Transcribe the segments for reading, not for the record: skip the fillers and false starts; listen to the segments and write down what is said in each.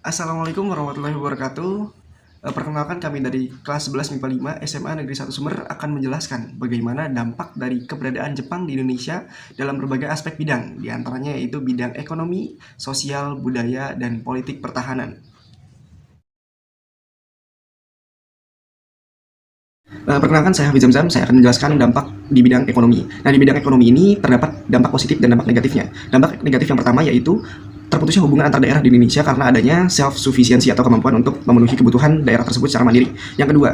Assalamualaikum warahmatullahi wabarakatuh. Perkenalkan kami dari kelas 11 MIPA 5 SMA Negeri 1 Sumber akan menjelaskan bagaimana dampak dari keberadaan Jepang di Indonesia dalam berbagai aspek bidang, di antaranya yaitu bidang ekonomi, sosial, budaya, dan politik pertahanan. Perkenalkan, saya Hafiz Zamzam, saya akan menjelaskan dampak di bidang ekonomi. Nah, di bidang ekonomi ini terdapat dampak positif dan dampak negatifnya. Dampak negatif yang pertama yaitu terputusnya hubungan antar daerah di Indonesia karena adanya self-sufficiency atau kemampuan untuk memenuhi kebutuhan daerah tersebut secara mandiri. Yang kedua,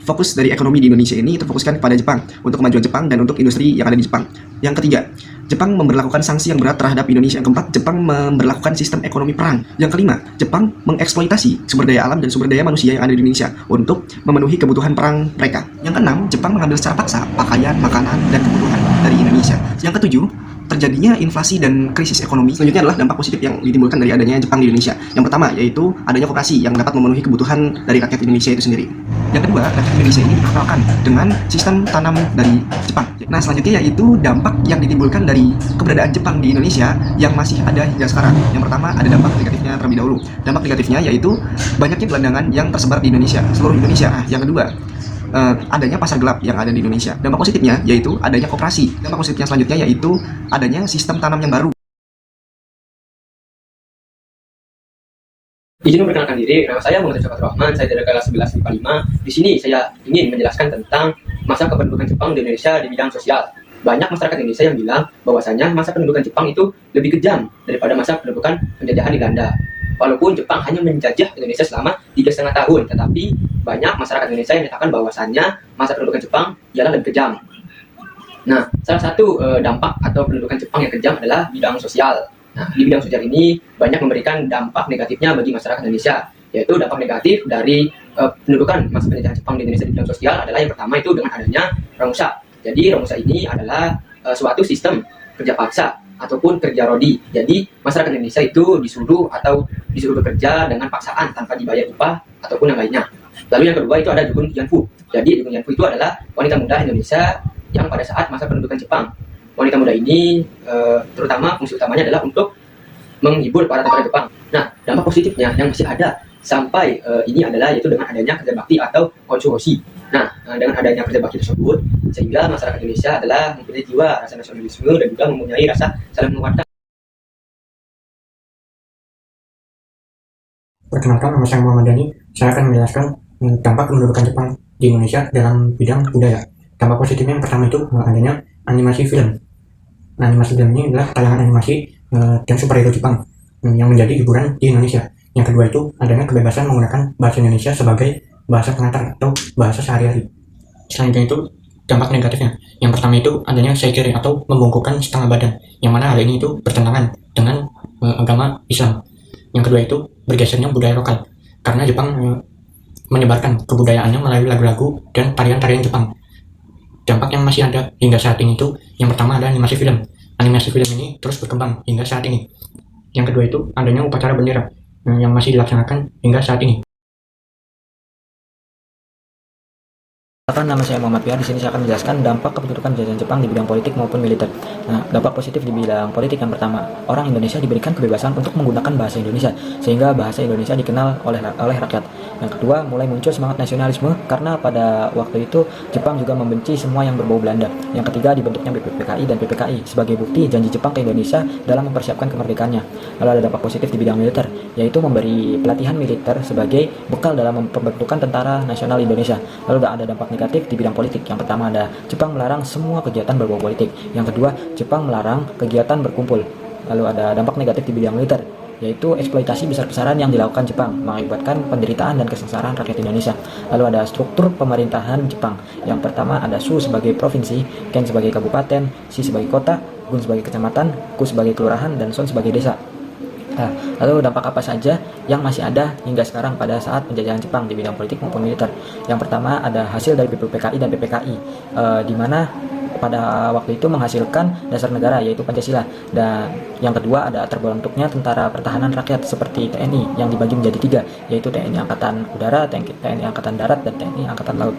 fokus dari ekonomi di Indonesia ini terfokuskan kepada Jepang, untuk kemajuan Jepang dan untuk industri yang ada di Jepang. Yang ketiga, Jepang memberlakukan sanksi yang berat terhadap Indonesia. Yang keempat, Jepang memberlakukan sistem ekonomi perang. Yang kelima, Jepang mengeksploitasi sumber daya alam dan sumber daya manusia yang ada di Indonesia untuk memenuhi kebutuhan perang mereka. Yang keenam, Jepang mengambil secara paksa pakaian, makanan, dan kebutuhan dari Indonesia. Yang ketujuh, terjadinya inflasi dan krisis ekonomi. Selanjutnya adalah dampak positif yang ditimbulkan dari adanya Jepang di Indonesia. Yang pertama yaitu adanya koperasi yang dapat memenuhi kebutuhan dari rakyat Indonesia itu sendiri. Yang kedua, rakyat Indonesia ini diperkenalkan dengan sistem tanam dari Jepang. Nah, selanjutnya yaitu dampak yang ditimbulkan dari keberadaan Jepang di Indonesia yang masih ada hingga sekarang. Yang pertama, ada dampak negatifnya terlebih dahulu. Dampak negatifnya yaitu banyaknya gelandangan yang tersebar di Indonesia, seluruh Indonesia. Yang kedua, adanya pasar gelap yang ada di Indonesia. Dampak positifnya yaitu adanya koperasi. Dampak positifnya selanjutnya yaitu adanya sistem tanam yang baru. Izin memperkenalkan diri, nama saya Muhammad Syafat Rahman, saya dari kelas 11 MIPA 5. Di sini saya ingin menjelaskan tentang masa kependudukan Jepang di Indonesia di bidang sosial. Banyak masyarakat Indonesia yang bilang bahwasanya masa pendudukan Jepang itu lebih kejam daripada masa pendudukan penjajahan di Belanda. Walaupun Jepang hanya menjajah Indonesia selama 3,5 tahun, tetapi banyak masyarakat Indonesia yang menyatakan bahwasanya masa pendudukan Jepang ialah lebih kejam. Nah, salah satu dampak atau pendudukan Jepang yang kejam adalah bidang sosial. Nah, di bidang sosial ini banyak memberikan dampak negatifnya bagi masyarakat Indonesia, yaitu dampak negatif dari pendudukan masa penjajahan Jepang di Indonesia di bidang sosial adalah yang pertama itu dengan adanya Romusha. Jadi Romusha ini adalah suatu sistem kerja paksa ataupun kerja rodi. Jadi masyarakat Indonesia itu disuruh bekerja dengan paksaan tanpa dibayar upah ataupun yang lainnya. Lalu yang kedua itu ada Jukun Yanfu. Jadi Jukun Yanfu itu adalah wanita muda Indonesia yang pada saat masa pendudukan Jepang. Wanita muda ini terutama fungsi utamanya adalah untuk menghibur para tentara Jepang. Nah, dampak positifnya yang masih ada sampai ini adalah yaitu dengan adanya kerja bakti atau konsumosi. Nah, dengan adanya kerja bakti tersebut, sehingga masyarakat Indonesia adalah mempunyai jiwa rasa nasionalisme dan juga mempunyai rasa saling menguatkan. Perkenalkan, nama saya Muhammad Dhani. Saya akan menjelaskan dampak kependudukan Jepang di Indonesia dalam bidang budaya. Dampak positifnya yang pertama itu adanya animasi film. Animasi film ini adalah tayangan animasi dan superhero Jepang yang menjadi hiburan di Indonesia. Yang kedua itu adanya kebebasan menggunakan bahasa Indonesia sebagai bahasa pengantar atau bahasa sehari-hari. Selanjutnya itu dampak negatifnya. Yang pertama itu adanya seikiri atau membungkukkan setengah badan, yang mana hal ini itu bertentangan dengan agama Islam. Yang kedua itu bergesernya budaya lokal, karena Jepang menyebarkan kebudayaannya melalui lagu-lagu dan tarian-tarian Jepang. Dampak yang masih ada hingga saat ini itu yang pertama ada animasi film. Animasi film ini terus berkembang hingga saat ini. Yang kedua itu adanya upacara bendera yang masih dilaksanakan hingga saat ini. Nama saya Muhammad Pia. Di sini saya akan menjelaskan dampak kependudukan jajahan Jepang di bidang politik maupun militer. Nah, dampak positif di bidang politik yang pertama, orang Indonesia diberikan kebebasan untuk menggunakan bahasa Indonesia, sehingga bahasa Indonesia dikenal oleh rakyat. Yang kedua, mulai muncul semangat nasionalisme karena pada waktu itu Jepang juga membenci semua yang berbau Belanda. Yang ketiga, dibentuknya BPPKI dan PPKI sebagai bukti janji Jepang ke Indonesia dalam mempersiapkan kemerdekaannya. Lalu ada dampak positif di bidang militer, yaitu memberi pelatihan militer sebagai bekal dalam pembentukan tentara nasional Indonesia. Lalu ada dampak negatif di bidang politik. Yang pertama ada Jepang melarang semua kegiatan berbau politik. Yang kedua, Jepang melarang kegiatan berkumpul. Lalu ada dampak negatif di bidang militer, yaitu eksploitasi besar-besaran yang dilakukan Jepang mengakibatkan penderitaan dan kesengsaraan rakyat Indonesia. Lalu ada struktur pemerintahan Jepang. Yang pertama ada Shu sebagai provinsi, Ken sebagai kabupaten, Shi sebagai kota, Gun sebagai kecamatan, Ku sebagai kelurahan, dan Son sebagai desa. Nah, lalu dampak apa saja yang masih ada hingga sekarang pada saat penjajahan Jepang di bidang politik maupun militer? Yang pertama ada hasil dari BPPKI dan PPKI, di mana pada waktu itu menghasilkan dasar negara yaitu Pancasila. Dan yang kedua ada terbentuknya tentara pertahanan rakyat seperti TNI yang dibagi menjadi 3, yaitu TNI Angkatan Udara, TNI Angkatan Darat, dan TNI Angkatan Laut.